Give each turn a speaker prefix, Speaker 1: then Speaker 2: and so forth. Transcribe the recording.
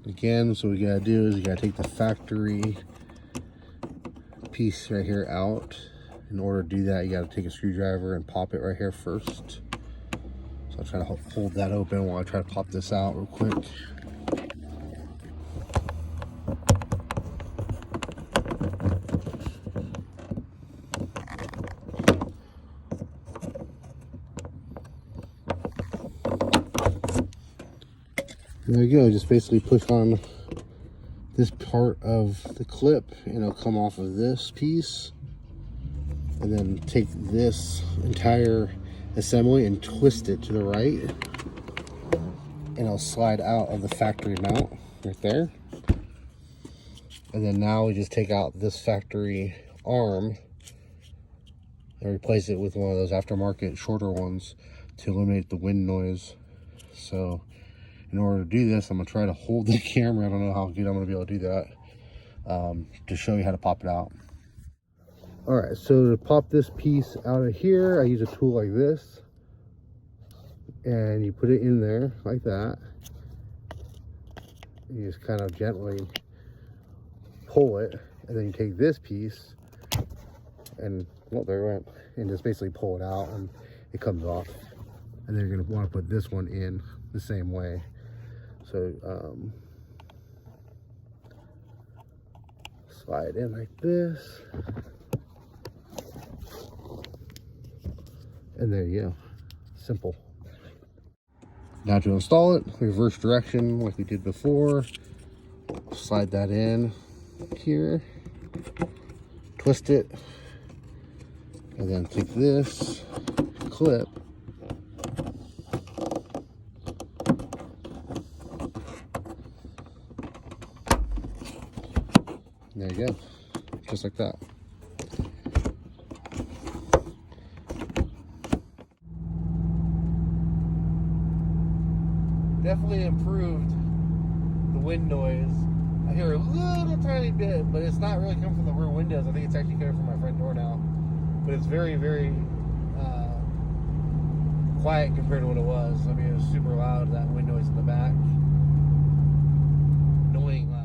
Speaker 1: Again, so what we gotta do is you gotta take the factory piece right here out. In order to do that, you gotta take a screwdriver and pop it right here first. So I'll try to hold that open while I try to pop this out real quick. There you go, just basically push on this part of the clip and it'll come off of this piece. And then take this entire assembly and twist it to the right. And it'll slide out of the factory mount right there. And then now we just take out this factory arm and replace it with one of those aftermarket shorter ones to eliminate the wind noise. So in order to do this, I'm gonna try to hold the camera. I don't know how good I'm gonna be able to do that, to show you how to pop it out. All right, so to pop this piece out of here, I use a tool like this, and you put it in there like that. You just kind of gently pull it, and then you take this piece, and well, there it went, and just basically pull it out, and it comes off. And then you're gonna want to put this one in the same way. So slide in like this, and there you go. Simple. Now to install it, reverse direction like we did before. Slide that in here, twist it, and then take this clip there you go, just like that. Definitely improved the wind noise. I hear a little tiny bit, but it's not really coming from the rear windows. I think it's actually coming from my front door now. But it's very, very quiet compared to what it was. I mean, it was super loud, that wind noise in the back. Annoying.